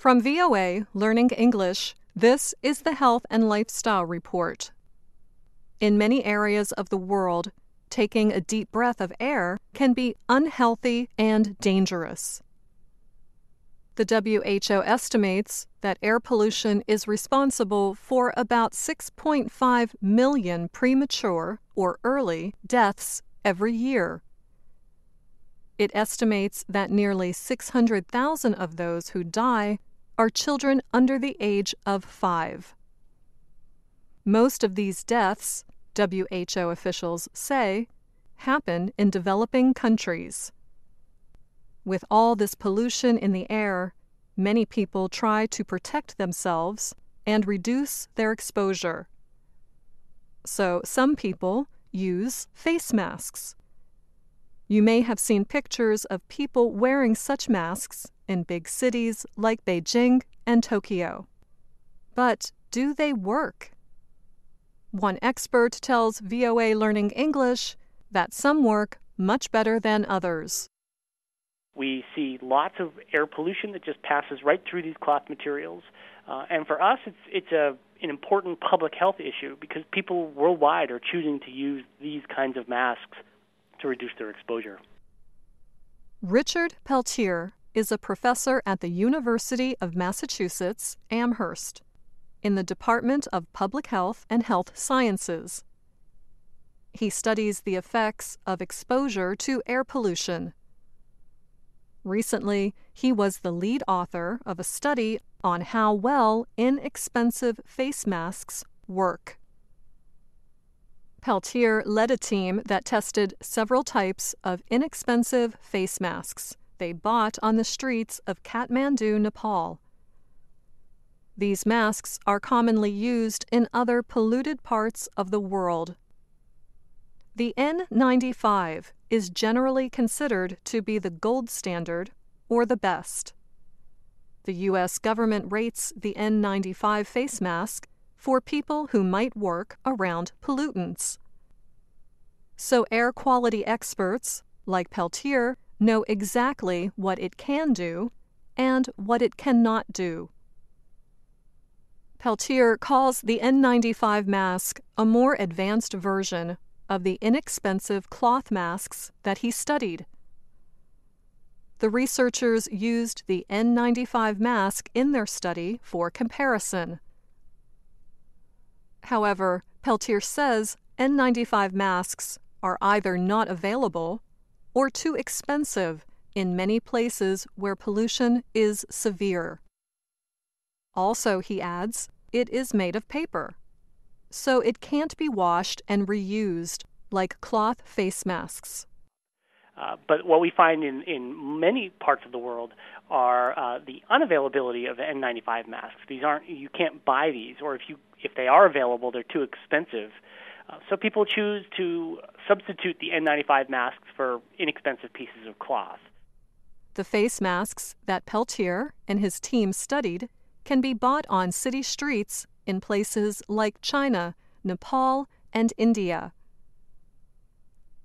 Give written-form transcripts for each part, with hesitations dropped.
From VOA Learning English, this is the Health and Lifestyle Report. In many areas of the world, taking a deep breath of air can be unhealthy and dangerous. The WHO estimates that air pollution is responsible for about 6.5 million premature or early deaths every year. It estimates that nearly 600,000 of those who die are children under the age of 5. Most of these deaths, WHO officials say, happen in developing countries. With all this pollution in the air, many people try to protect themselves and reduce their exposure. So some people use face masks. You may have seen pictures of people wearing such masks in big cities like Beijing and Tokyo. But do they work? One expert tells VOA Learning English that some work much better than others. We see lots of air pollution that just passes right through these cloth materials. And for us, it's an important public health issue because people worldwide are choosing to use these kinds of masks to reduce their exposure. Richard Peltier is a professor at the University of Massachusetts, Amherst, in the Department of Public Health and Health Sciences. He studies the effects of exposure to air pollution. Recently, he was the lead author of a study on how well inexpensive face masks work. Peltier led a team that tested several types of inexpensive face masks they bought on the streets of Kathmandu, Nepal. These masks are commonly used in other polluted parts of the world. The N95 is generally considered to be the gold standard or the best. The U.S. government rates the N95 face mask for people who might work around pollutants. So air quality experts, like Peltier, know exactly what it can do and what it cannot do. Peltier calls the N95 mask a more advanced version of the inexpensive cloth masks that he studied. The researchers used the N95 mask in their study for comparison. However, Peltier says N95 masks are either not available or too expensive in many places where pollution is severe. Also, he adds, it is made of paper, so it can't be washed and reused like cloth face masks. But what we find in many parts of the world are the unavailability of N95 masks. You can't buy these, or if they are available, they're too expensive. So people choose to substitute the N95 masks for inexpensive pieces of cloth. The face masks that Peltier and his team studied can be bought on city streets in places like China, Nepal, and India.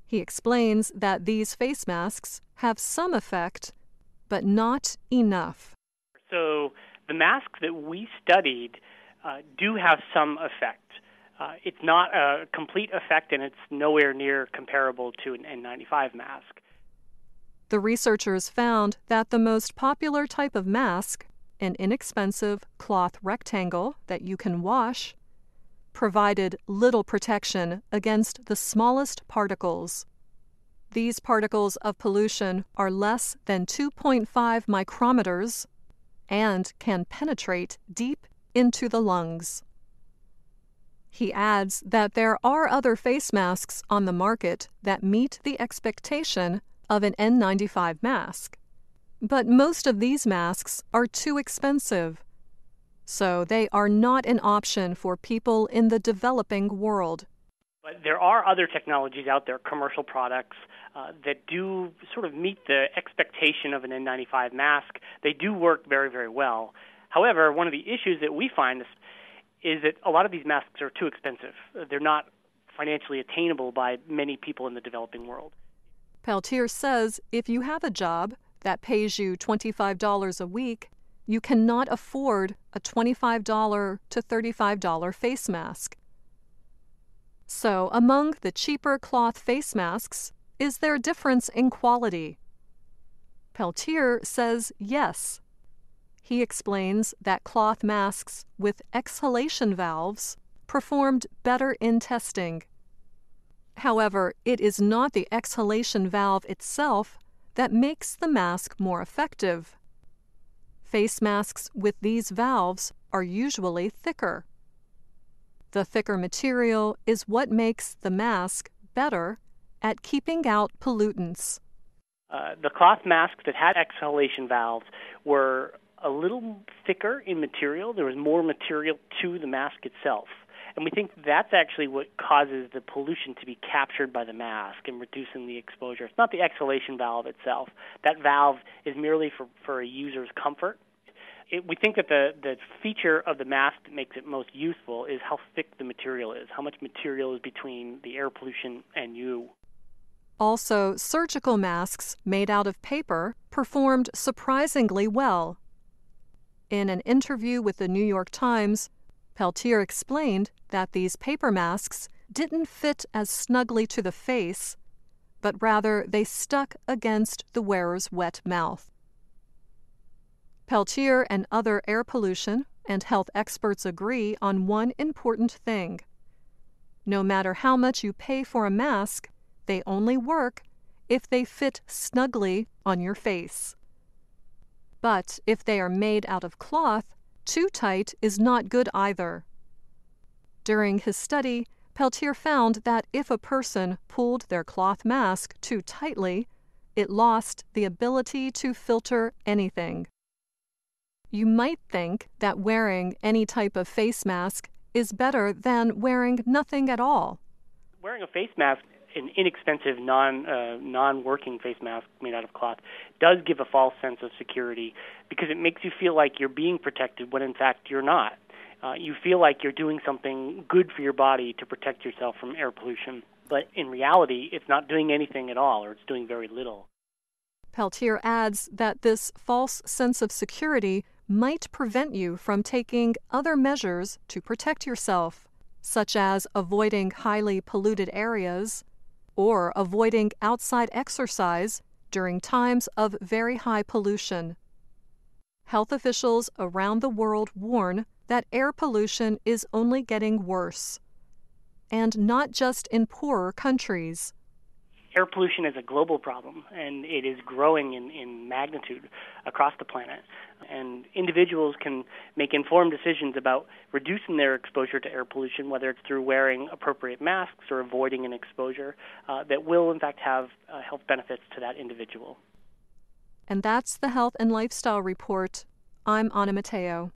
He explains that these face masks have some effect, but not enough. So the masks that we studied do have some effect. It's not a complete effect, and it's nowhere near comparable to an N95 mask. The researchers found that the most popular type of mask, an inexpensive cloth rectangle that you can wash, provided little protection against the smallest particles. These particles of pollution are less than 2.5 micrometers and can penetrate deep into the lungs. He adds that there are other face masks on the market that meet the expectation of an N95 mask. But most of these masks are too expensive, so they are not an option for people in the developing world. But there are other technologies out there, commercial products, that do sort of meet the expectation of an N95 mask. They do work very, very well. However, one of the issues that we find is that a lot of these masks are too expensive. They're not financially attainable by many people in the developing world. Peltier says if you have a job that pays you $25 a week, you cannot afford a $25 to $35 face mask. So, among the cheaper cloth face masks, is there a difference in quality? Peltier says yes. He explains that cloth masks with exhalation valves performed better in testing. However, it is not the exhalation valve itself that makes the mask more effective. Face masks with these valves are usually thicker. The thicker material is what makes the mask better at keeping out pollutants. The cloth masks that had exhalation valves were a little thicker in material. There was more material to the mask itself. And we think that's actually what causes the pollution to be captured by the mask and reducing the exposure. It's not the exhalation valve itself. That valve is merely for a user's comfort. We think that the feature of the mask that makes it most useful is how thick the material is, how much material is between the air pollution and you. Also, surgical masks made out of paper performed surprisingly well. In an interview with the New York Times, Peltier explained that these paper masks didn't fit as snugly to the face, but rather they stuck against the wearer's wet mouth. Peltier and other air pollution and health experts agree on one important thing. No matter how much you pay for a mask, they only work if they fit snugly on your face. But if they are made out of cloth, too tight is not good either. During his study, Peltier found that if a person pulled their cloth mask too tightly, it lost the ability to filter anything. You might think that wearing any type of face mask is better than wearing nothing at all. Wearing a face mask, an inexpensive, non-working face mask made out of cloth, does give a false sense of security because it makes you feel like you're being protected when in fact you're not. You feel like you're doing something good for your body to protect yourself from air pollution, but in reality it's not doing anything at all, or it's doing very little. Peltier adds that this false sense of security might prevent you from taking other measures to protect yourself, such as avoiding highly polluted areas or avoiding outside exercise during times of very high pollution. Health officials around the world warn that air pollution is only getting worse, and not just in poorer countries. Air pollution is a global problem, and it is growing in magnitude across the planet. And individuals can make informed decisions about reducing their exposure to air pollution, whether it's through wearing appropriate masks or avoiding an exposure that will, in fact, have health benefits to that individual. And that's the Health and Lifestyle Report. I'm Anna Mateo.